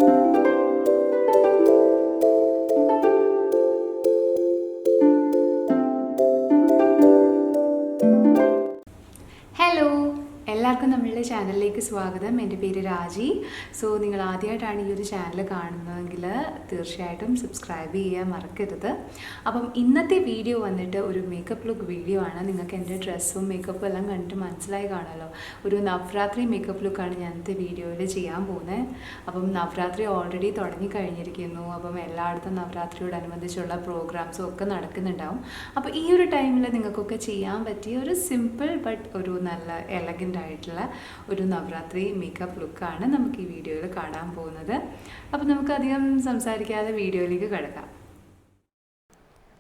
Hello, എല്ലാവർക്കും നമ്മളുടെ ചാനലിലേക്ക് സ്വാഗതം. എൻ്റെ പേര് രാജി. സോ നിങ്ങൾ ആദ്യമായിട്ടാണ് ഈ ഒരു ചാനൽ കാണുന്നതെങ്കിൽ തീർച്ചയായിട്ടും സബ്സ്ക്രൈബ് ചെയ്യാൻ മറക്കരുത്. അപ്പം ഇന്നത്തെ വീഡിയോ വന്നിട്ട് ഒരു മേക്കപ്പ് ലുക്ക് വീഡിയോ ആണ്. നിങ്ങൾക്ക് എൻ്റെ ഡ്രസ്സും മേക്കപ്പും എല്ലാം കണ്ടിട്ട് മനസ്സിലായി കാണുമല്ലോ. ഒരു നവരാത്രി മേക്കപ്പ് ലുക്കാണ് ഞാൻ ഇന്നത്തെ വീഡിയോയിൽ ചെയ്യാൻ പോകുന്നത്. അപ്പം നവരാത്രി ഓൾറെഡി തുടങ്ങിക്കഴിഞ്ഞിരിക്കുന്നു. അപ്പം എല്ലായിടത്തും നവരാത്രിയോടനുബന്ധിച്ചുള്ള പ്രോഗ്രാംസും ഒക്കെ നടക്കുന്നുണ്ടാവും. അപ്പോൾ ഈ ഒരു ടൈമിൽ നിങ്ങൾക്കൊക്കെ ചെയ്യാൻ പറ്റിയ ഒരു സിമ്പിൾ ബട്ട് ഒരു നല്ല എലഗൻ്റ് ആയിട്ടുള്ള ഒരു നവരാത്രി മേക്കപ്പ് ലുക്കാണ് നമുക്ക് ഈ വീഡിയോയിൽ കാണാൻ പോകുന്നത്. അപ്പോൾ നമുക്ക് അധികം സംസാരിക്കാതെ വീഡിയോയിലേക്ക് കിടക്കാം.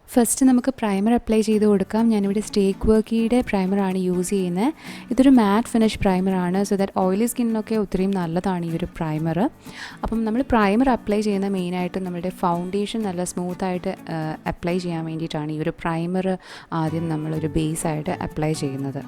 ഫസ്റ്റ് നമുക്ക് പ്രൈമർ അപ്ലൈ ചെയ്ത് കൊടുക്കാം. ഞാനിവിടെ സ്റ്റേക്ക് വർക്കിയുടെ പ്രൈമറാണ് യൂസ് ചെയ്യുന്നത്. ഇതൊരു മാറ്റ് ഫിനിഷ് പ്രൈമറാണ്. സോ ദാറ്റ് ഓയിലി സ്കിന്നിനൊക്കെ ഒത്തിരിയും നല്ലതാണ് ഈ ഒരു പ്രൈമർ. അപ്പം നമ്മൾ പ്രൈമർ അപ്ലൈ ചെയ്യുന്ന മെയിനായിട്ട് നമ്മുടെ ഫൗണ്ടേഷൻ നല്ല സ്മൂത്തായിട്ട് അപ്ലൈ ചെയ്യാൻ വേണ്ടിയിട്ടാണ് ഈ ഒരു പ്രൈമർ ആദ്യം നമ്മളൊരു ബേസായിട്ട് അപ്ലൈ ചെയ്യുന്നത്.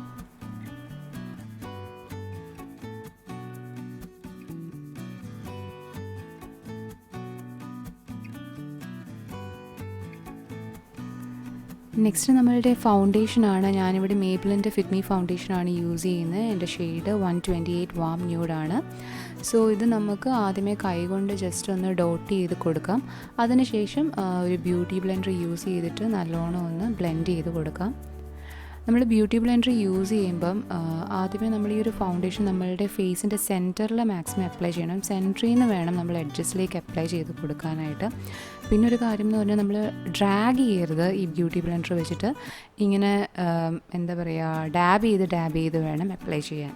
നെക്സ്റ്റ് നമ്മളുടെ ഫൗണ്ടേഷനാണ്. ഞാനിവിടെ മേബിളിൻ്റെ ഫിറ്റ് മീ ഫൗണ്ടേഷനാണ് യൂസ് ചെയ്യുന്നത്. എൻ്റെ ഷെയ്ഡ് 128 വാം ന്യൂഡാണ്. സോ ഇത് നമുക്ക് ആദ്യമേ കൈകൊണ്ട് ജസ്റ്റ് ഒന്ന് ഡോട്ട് ചെയ്ത് കൊടുക്കാം. അതിനുശേഷം ഒരു ബ്യൂട്ടി ബ്ലെൻഡർ യൂസ് ചെയ്തിട്ട് നല്ലോണം ഒന്ന് ബ്ലെൻഡ് ചെയ്ത് കൊടുക്കാം. നമ്മൾ ബ്യൂട്ടി ബ്ലെൻഡർ യൂസ് ചെയ്യുമ്പം ആദ്യമേ നമ്മൾ ഈ ഒരു ഫൗണ്ടേഷൻ നമ്മളുടെ ഫേസിൻ്റെ സെൻറ്ററിൽ മാക്സിമം അപ്ലൈ ചെയ്യണം. സെൻറ്ററിൽ നിന്ന് വേണം നമ്മൾ എഡ്ജസിലേക്ക് അപ്ലൈ ചെയ്ത് കൊടുക്കാനായിട്ട്. പിന്നെ ഒരു കാര്യം എന്ന് പറഞ്ഞാൽ നമ്മൾ ഡ്രാഗ് ചെയ്യരുത്. ഈ ബ്യൂട്ടി ബ്ലെൻഡർ വെച്ചിട്ട് ഇങ്ങനെ എന്താ പറയുക, ഡാബ് ചെയ്ത് വേണം അപ്ലൈ ചെയ്യാൻ.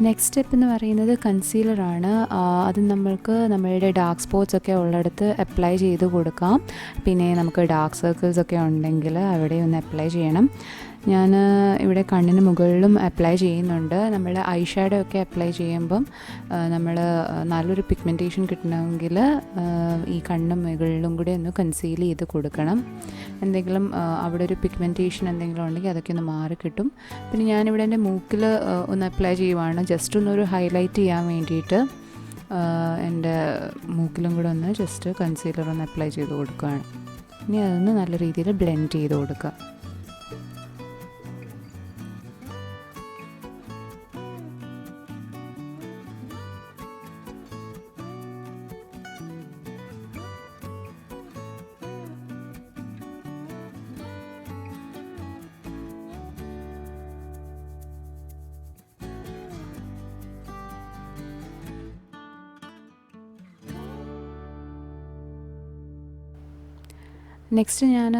നെക്സ്റ്റ് സ്റ്റെപ്പ് എന്ന് പറയുന്നത് കൺസീലറാണ്. അത് നമ്മൾക്ക് നമ്മളുടെ ഡാർക്ക് സ്പോട്ട്സ് ഒക്കെ ഉള്ളിടത്ത് അപ്ലൈ ചെയ്ത് കൊടുക്കാം. പിന്നെ നമുക്ക് ഡാർക്ക് സർക്കിൾസ് ഒക്കെ ഉണ്ടെങ്കിൽ അവിടെ ഒന്ന് അപ്ലൈ ചെയ്യണം. ഞാൻ ഇവിടെ കണ്ണിന് മുകളിലും അപ്ലൈ ചെയ്യുന്നുണ്ട്. നമ്മൾ ഐ ഷാഡോ ഒക്കെ അപ്ലൈ ചെയ്യുമ്പം നമ്മൾ നല്ലൊരു പിഗ്മെൻറ്റേഷൻ കിട്ടണമെങ്കിൽ ഈ കണ്ണും മുകളിലും കൂടി ഒന്ന് കൺസീൽ ചെയ്ത് കൊടുക്കണം. എന്തെങ്കിലും അവിടെ ഒരു പിഗ്മെൻറ്റേഷൻ എന്തെങ്കിലും ഉണ്ടെങ്കിൽ അതൊക്കെ ഒന്ന് മാറി കിട്ടും. പിന്നെ ഞാനിവിടെ എൻ്റെ മൂക്കിൽ ഒന്ന് അപ്ലൈ ചെയ്യുവാണ്. ജസ്റ്റ് ഒന്നൊരു ഹൈലൈറ്റ് ചെയ്യാൻ വേണ്ടിയിട്ട് എൻ്റെ മൂക്കിലും കൂടെ ഒന്ന് ജസ്റ്റ് കൺസീലർ ഒന്ന് അപ്ലൈ ചെയ്ത് കൊടുക്കുകയാണ്. ഇനി അതൊന്ന് നല്ല രീതിയിൽ ബ്ലെൻഡ് ചെയ്ത് കൊടുക്കുക. നെക്സ്റ്റ് ഞാൻ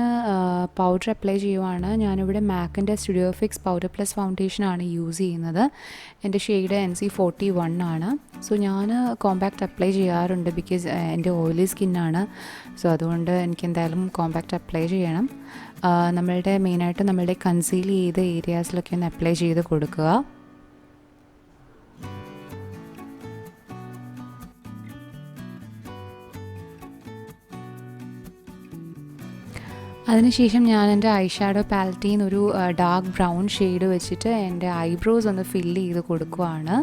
പൗഡർ അപ്ലൈ ചെയ്യുവാണ്. ഞാനിവിടെ മാക്കിൻ്റെ സ്റ്റുഡിയോ ഫിക്സ് പൗഡർ പ്ലസ് ഫൗണ്ടേഷനാണ് യൂസ് ചെയ്യുന്നത്. എൻ്റെ ഷെയ്ഡ് NC41 ആണ്. സോ ഞാൻ കോമ്പാക്റ്റ് അപ്ലൈ ചെയ്യാറുണ്ട് ബിക്കോസ് എൻ്റെ ഓയിലി സ്കിന്നാണ്. സോ അതുകൊണ്ട് എനിക്ക് എന്തായാലും കോമ്പാക്റ്റ് അപ്ലൈ ചെയ്യണം. നമ്മളുടെ മെയിനായിട്ട് നമ്മളുടെ കൺസീൽ ചെയ്ത ഏരിയാസിലൊക്കെ ഒന്ന് അപ്ലൈ ചെയ്ത് കൊടുക്കുക. അതിനുശേഷം ഞാൻ എൻ്റെ ഐ ഷാഡോ പാലറ്റിൽ നിന്ന് ഒരു ഡാർക്ക് ബ്രൗൺ ഷെയ്ഡ് വെച്ചിട്ട് എൻ്റെ ഐബ്രോസ് ഒന്ന് ഫില്ല് ചെയ്ത് കൊടുക്കുവാണ്.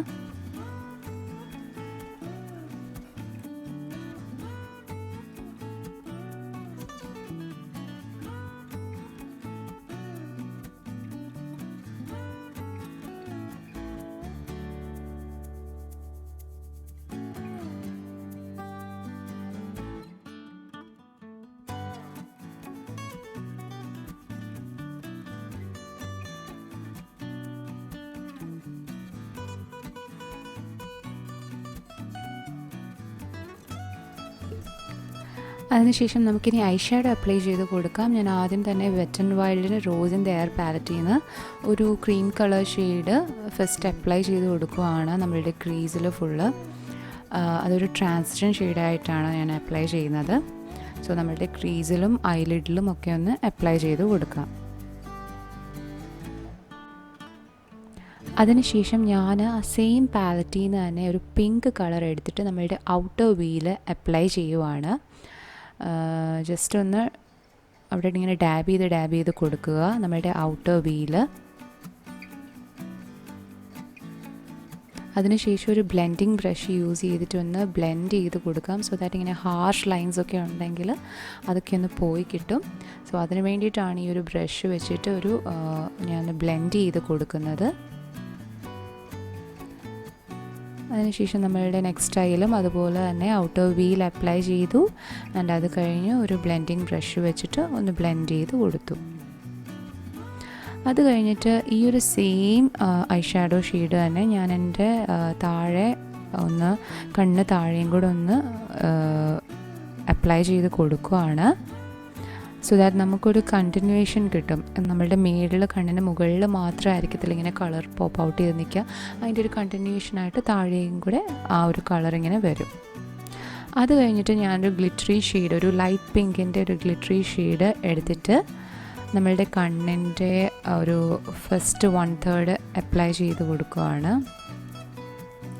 അതിനുശേഷം നമുക്കിനി ഐ ഷാഡോ അപ്ലൈ ചെയ്ത് കൊടുക്കാം. ഞാൻ ആദ്യം തന്നെ വെറ്റ് ആൻഡ് വൈൽഡിന് റോസ് ഇൻ ദ എയർ പാലറ്റിൽ നിന്ന് ഒരു cream colour shade first apply ചെയ്ത് കൊടുക്കുകയാണ് നമ്മളുടെ ക്രീസിൽ ഫുള്ള്. അതൊരു ട്രാൻസ്ജൻ ഷെയ്ഡായിട്ടാണ് ഞാൻ അപ്ലൈ ചെയ്യുന്നത്. സോ നമ്മളുടെ ക്രീസിലും ഐലിഡിലും ഒക്കെ ഒന്ന് അപ്ലൈ ചെയ്ത് കൊടുക്കാം. അതിനുശേഷം ഞാൻ ആ സെയിം പാലറ്റിൽ നിന്ന് തന്നെ ഒരു പിങ്ക് കളർ എടുത്തിട്ട് നമ്മളുടെ ഔട്ടർ വീൽ അപ്ലൈ ചെയ്യുവാണ്. ജസ്റ്റ് ഒന്ന് അവിടെ ഇങ്ങനെ ഡാബ് ചെയ്ത് കൊടുക്കുക നമ്മളുടെ ഔട്ടർ വീൽ. അതിനുശേഷം ഒരു ബ്ലെൻഡിങ് ബ്രഷ് യൂസ് ചെയ്തിട്ട് ഒന്ന് ബ്ലെൻഡ് ചെയ്ത് കൊടുക്കാം. സോ ദാറ്റ് ഇങ്ങനെ ഹാർഷ് ലൈൻസ് ഒക്കെ ഉണ്ടെങ്കിൽ അതൊക്കെ ഒന്ന് പോയി കിട്ടും. സോ അതിന് വേണ്ടിയിട്ടാണ് ഈ ഒരു ബ്രഷ് വെച്ചിട്ട് ഞാൻ ബ്ലെൻഡ് ചെയ്ത് കൊടുക്കുന്നത്. അതിനുശേഷം നമ്മളുടെ നെക്സ്റ്റ് ടൈലും അതുപോലെ തന്നെ ഔട്ടർ വീൽ അപ്ലൈ ചെയ്തു. ആൻഡ് അത് കഴിഞ്ഞ് ഒരു ബ്ലെൻഡിങ് ബ്രഷ് വെച്ചിട്ട് ഒന്ന് ബ്ലെൻഡ് ചെയ്ത് കൊടുത്തു. അത് കഴിഞ്ഞിട്ട് ഈ ഒരു സെയിം ഐ ഷാഡോ ഷെയ്ഡ് തന്നെ ഞാൻ എൻ്റെ താഴെ ഒന്ന് കണ്ണ് താഴെയും കൂടെ ഒന്ന് അപ്ലൈ ചെയ്ത് കൊടുക്കുകയാണ്. സോ ദാറ്റ് നമുക്കൊരു കണ്ടിന്യൂവേഷൻ കിട്ടും. നമ്മളുടെ മേളിൽ കണ്ണിന് മുകളിൽ മാത്രമായിരിക്കത്തില്ല ഇങ്ങനെ കളർ പോപ്പ് ഔട്ട് ചെയ്ത് നിൽക്കുക. അതിൻ്റെ ഒരു കണ്ടിന്യൂവേഷനായിട്ട് താഴെയും കൂടെ ആ ഒരു കളർ ഇങ്ങനെ വരും. അത് കഴിഞ്ഞിട്ട് ഞാനൊരു ഗ്ലിറ്ററി ഷെയ്ഡ്, ഒരു ലൈറ്റ് പിങ്കിൻ്റെ ഒരു ഗ്ലിറ്ററി ഷെയ്ഡ് എടുത്തിട്ട് നമ്മളുടെ കണ്ണിൻ്റെ ഒരു ഫസ്റ്റ് 1/3 അപ്ലൈ ചെയ്ത് കൊടുക്കുകയാണ്.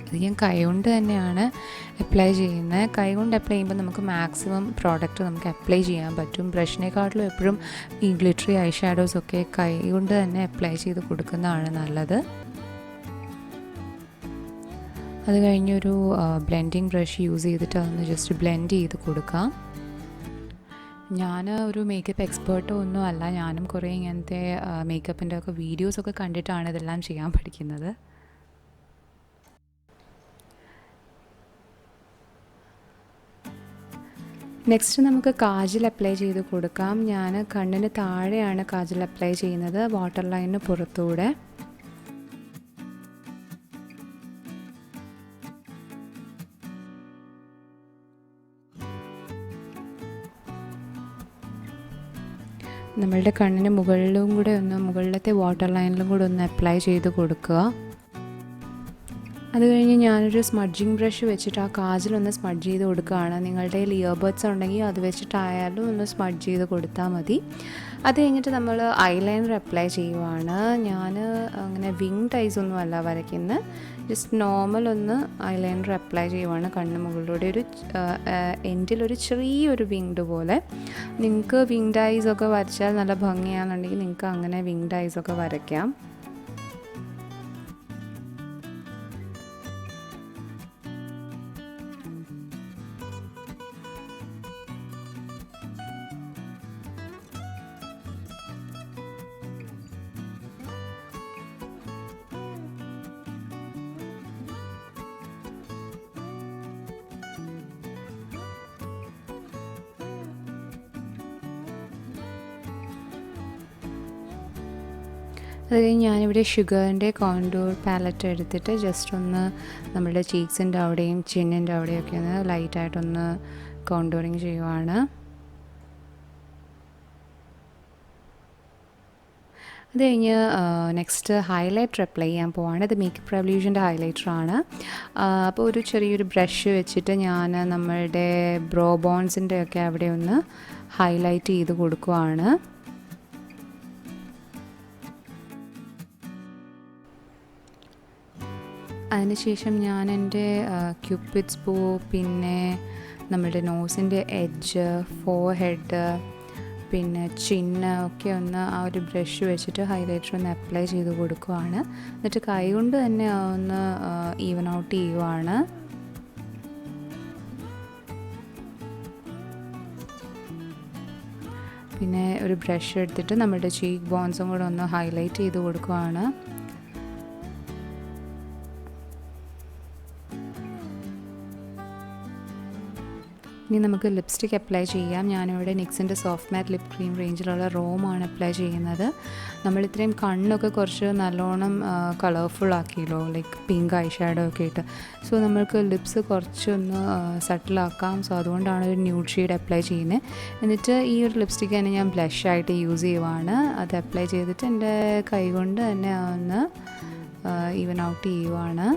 ഇത് ഞാൻ കൈകൊണ്ട് തന്നെയാണ് അപ്ലൈ ചെയ്യുന്നത്. കൈകൊണ്ട് അപ്ലൈ ചെയ്യുമ്പോൾ നമുക്ക് മാക്സിമം പ്രോഡക്റ്റ് നമുക്ക് അപ്ലൈ ചെയ്യാൻ പറ്റും. ബ്രഷിനെക്കാട്ടിലും എപ്പോഴും ഈ ഗ്ലിറ്ററി ഐ ഷാഡോസൊക്കെ കൈകൊണ്ട് തന്നെ അപ്ലൈ ചെയ്ത് കൊടുക്കുന്നതാണ് നല്ലത്. അത് കഴിഞ്ഞൊരു ബ്ലെൻഡിങ് ബ്രഷ് യൂസ് ചെയ്തിട്ട് അതൊന്ന് ജസ്റ്റ് ബ്ലെൻഡ് ചെയ്ത് കൊടുക്കാം. ഞാൻ ഒരു മേക്കപ്പ് എക്സ്പേർട്ടോ ഒന്നും അല്ല. ഞാനും കുറേ ഇങ്ങനത്തെ മേക്കപ്പിൻ്റെ ഒക്കെ വീഡിയോസൊക്കെ കണ്ടിട്ടാണ് ഇതെല്ലാം ചെയ്യാൻ പഠിക്കുന്നത്. നെക്സ്റ്റ് നമുക്ക് കാജൽ അപ്ലൈ ചെയ്ത് കൊടുക്കാം. ഞാൻ കണ്ണിന് താഴെയാണ് കാജൽ അപ്ലൈ ചെയ്യുന്നത്, വാട്ടർ ലൈനിന് പുറത്തൂടെ. നമ്മളുടെ കണ്ണിന് മുകളിലും കൂടെ മുകളിലത്തെ വാട്ടർ ലൈനിലും കൂടെ ഒന്ന് അപ്ലൈ ചെയ്ത് കൊടുക്കുക. അത് കഴിഞ്ഞ് ഞാനൊരു സ്മഡ്ജിങ് ബ്രഷ് വെച്ചിട്ട് ആ കാജലൊന്ന് സ്മഡ്ജ് ചെയ്ത് കൊടുക്കുകയാണ്. നിങ്ങളുടെ കയ്യിൽ ഇയർബഡ്സ് ഉണ്ടെങ്കിൽ അത് വെച്ചിട്ടായാലും ഒന്ന് സ്മഡ്ജ് ചെയ്ത് കൊടുത്താൽ മതി. അത് കഴിഞ്ഞിട്ട് നമ്മൾ ഐലൈനർ അപ്ലൈ ചെയ്യുവാണ്. ഞാൻ അങ്ങനെ വിങ്ഡ് ഐസ് ഒന്നും അല്ല വരയ്ക്കുന്നത്, ജസ്റ്റ് നോർമൽ ഒന്ന് ഐലൈനർ അപ്ലൈ ചെയ്യുവാണ് കണ്ണ് മുകളിലൂടെ. ഒരു എൻഡിലൊരു ചെറിയൊരു വിങ്ഡ് പോലെ. നിങ്ങൾക്ക് വിങ്ഡ് ഐസൊക്കെ വരച്ചാൽ നല്ല ഭംഗിയാണെന്നുണ്ടെങ്കിൽ നിങ്ങൾക്ക് അങ്ങനെ വിങ്ഡ് ഐസൊക്കെ വരയ്ക്കാം. അത് കഴിഞ്ഞ് ഞാനിവിടെ ഷുഗറിൻ്റെ കോണ്ടൂർ പാലറ്റ് എടുത്തിട്ട് ജസ്റ്റ് ഒന്ന് നമ്മുടെ ചീക്സിൻ്റെ അവിടെയും ചിന്നിൻ്റെ അവിടെയൊക്കെ ഒന്ന് ലൈറ്റായിട്ടൊന്ന് കോണ്ടൂറിങ് ചെയ്യുവാണ്. അത് കഴിഞ്ഞ് നെക്സ്റ്റ് ഹൈലൈറ്റർ അപ്ലൈ ചെയ്യാൻ പോവാണ്. ഇത് മേക്കപ്പ് റെവല്യൂഷൻ്റെ ഹൈലൈറ്ററാണ്. അപ്പോൾ ഒരു ചെറിയൊരു ബ്രഷ് വെച്ചിട്ട് ഞാൻ നമ്മളുടെ ബ്രോ ബോൺസിൻ്റെ ഒക്കെ അവിടെ ഒന്ന് ഹൈലൈറ്റ് ചെയ്ത് കൊടുക്കുവാണ്. അതിനുശേഷം ഞാൻ എൻ്റെ ക്യൂപ്പിഡ്സ് ബോ, പിന്നെ നമ്മുടെ നോസിൻ്റെ എഡ്ജ്, ഫോർഹെഡ്, പിന്നെ ചിന്ന് ഒക്കെ ഒന്ന് ആ ഒരു ബ്രഷ് വെച്ചിട്ട് ഹൈലൈറ്റർ ഒന്ന് അപ്ലൈ ചെയ്ത് കൊടുക്കുവാണ്. എന്നിട്ട് കൈ കൊണ്ട് തന്നെ ഒന്ന് ഈവൻ ഔട്ട് ചെയ്യുവാണ്. പിന്നെ ഒരു ബ്രഷ് എടുത്തിട്ട് നമ്മുടെ ചീക്ക് ബോൺസും കൂടെ ഒന്ന് ഹൈലൈറ്റ് ചെയ്ത് കൊടുക്കുവാണ്. ഇനി നമുക്ക് ലിപ്സ്റ്റിക് അപ്ലൈ ചെയ്യാം. ഞാനിവിടെ നിക്സിൻ്റെ സോഫ്റ്റ് മാറ്റ് ലിപ് ക്രീം റേഞ്ചിലുള്ള റോമാണ് അപ്ലൈ ചെയ്യുന്നത്. നമ്മളിത്രയും കണ്ണൊക്കെ കുറച്ച് നല്ലോണം കളർഫുൾ ആക്കിയല്ലോ, ലൈക്ക് പിങ്ക് ഐ ഷാഡോ ഒക്കെ ഇട്ട്. സോ നമ്മൾക്ക് ലിപ്സ് കുറച്ചൊന്ന് സട്ടിലാക്കാം. സോ അതുകൊണ്ടാണ് ഒരു ന്യൂഡ് ഷെയ്ഡ് അപ്ലൈ ചെയ്യുന്നത്. എന്നിട്ട് ഈ ഒരു ലിപ്സ്റ്റിക്ക് തന്നെ ഞാൻ ബ്ലഷായിട്ട് യൂസ് ചെയ്യുവാണ്. അത് അപ്ലൈ ചെയ്തിട്ട് എൻ്റെ കൈ കൊണ്ട് തന്നെ ഒന്ന് ഈവൻ ഔട്ട് ചെയ്യുവാണ്.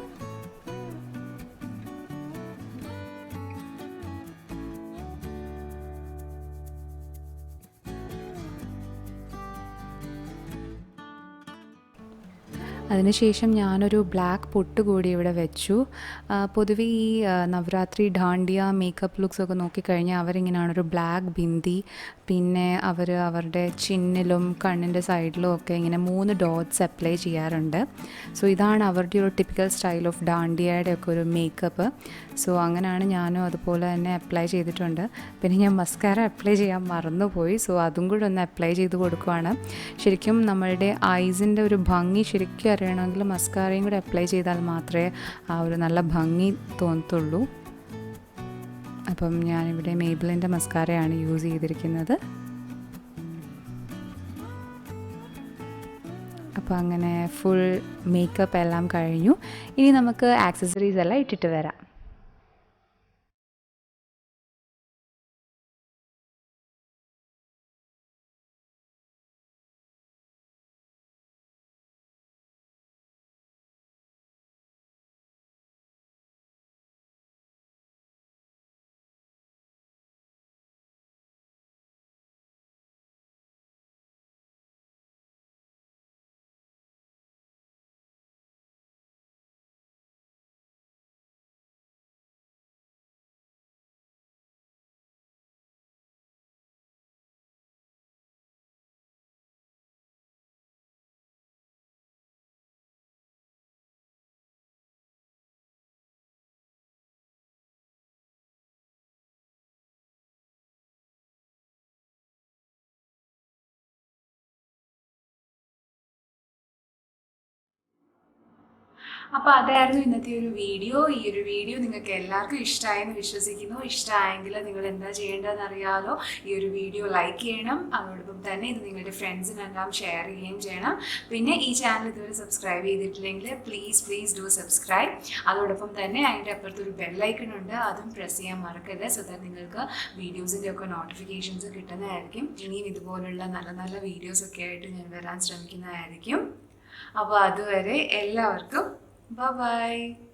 അതിനുശേഷം ഞാനൊരു ബ്ലാക്ക് പൊട്ട് കൂടി ഇവിടെ വെച്ചു. പൊതുവേ ഈ നവരാത്രി ഡാണ്ടിയ മേക്കപ്പ് ലുക്സൊക്കെ നോക്കിക്കഴിഞ്ഞാൽ അവരിങ്ങനെയാണ് ഒരു ബ്ലാക്ക് ബിന്ദി, പിന്നെ അവരുടെ ചിന്നിലും കണ്ണിൻ്റെ സൈഡിലും ഒക്കെ ഇങ്ങനെ 3 ഡോട്ട്സ് അപ്ലൈ ചെയ്യാറുണ്ട്. സോ ഇതാണ് അവരുടെ ഒരു ടിപ്പിക്കൽ സ്റ്റൈൽ ഓഫ് ഡാണ്ടിയയുടെ ഒക്കെ ഒരു മേക്കപ്പ്. സോ അങ്ങനെയാണ് ഞാനും അതുപോലെ തന്നെ അപ്ലൈ ചെയ്തിട്ടുണ്ട്. പിന്നെ ഞാൻ മസ്കാര അപ്ലൈ ചെയ്യാൻ മറന്നുപോയി. സോ അതും കൂടി ഒന്ന് അപ്ലൈ ചെയ്ത് കൊടുക്കുവാണ്. ശരിക്കും നമ്മളുടെ ഐസിൻ്റെ ഒരു ഭംഗി ശരിക്കും അറിയണമെങ്കിൽ മസ്കാരയും കൂടി അപ്ലൈ ചെയ്താൽ മാത്രമേ ആ ഒരു നല്ല ഭംഗി തോന്നത്തുള്ളൂ. അപ്പം ഞാനിവിടെ മേബിളിൻ്റെ മസ്കാരയാണ് യൂസ് ചെയ്തിരിക്കുന്നത്. അപ്പോൾ അങ്ങനെ ഫുൾ മേക്കപ്പ് എല്ലാം കഴിഞ്ഞു. ഇനി നമുക്ക് ആക്സസറീസ് എല്ലാം ഇട്ടിട്ട് വരാം. അപ്പോൾ അതായിരുന്നു ഇന്നത്തെ ഒരു വീഡിയോ. ഈ ഒരു വീഡിയോ നിങ്ങൾക്ക് എല്ലാവർക്കും ഇഷ്ടമായെന്ന് വിശ്വസിക്കുന്നു. ഇഷ്ടമായെങ്കിൽ നിങ്ങൾ എന്താ ചെയ്യേണ്ടതെന്ന് അറിയാമല്ലോ. ഈ ഒരു വീഡിയോ ലൈക്ക് ചെയ്യണം, അതോടൊപ്പം തന്നെ ഇത് നിങ്ങളുടെ ഫ്രണ്ട്സിനെല്ലാം ഷെയർ ചെയ്യുകയും ചെയ്യണം. പിന്നെ ഈ ചാനൽ ഇതുവരെ സബ്സ്ക്രൈബ് ചെയ്തിട്ടില്ലെങ്കിൽ പ്ലീസ് ഡു സബ്സ്ക്രൈബ്. അതോടൊപ്പം തന്നെ അതിൻ്റെ അപ്പുറത്തൊരു ബെല്ലൈക്കൺ ഉണ്ട്, അതും പ്രസ് ചെയ്യാൻ മറക്കരുത്. സോ ദാറ്റ് നിങ്ങൾക്ക് വീഡിയോസിൻ്റെ ഒക്കെ നോട്ടിഫിക്കേഷൻസ് കിട്ടുന്നതായിരിക്കും. ഇനിയും ഇതുപോലുള്ള നല്ല നല്ല വീഡിയോസൊക്കെ ആയിട്ട് ഞാൻ വരാൻ ശ്രമിക്കുന്നതായിരിക്കും. അപ്പോൾ അതുവരെ എല്ലാവർക്കും bye bye.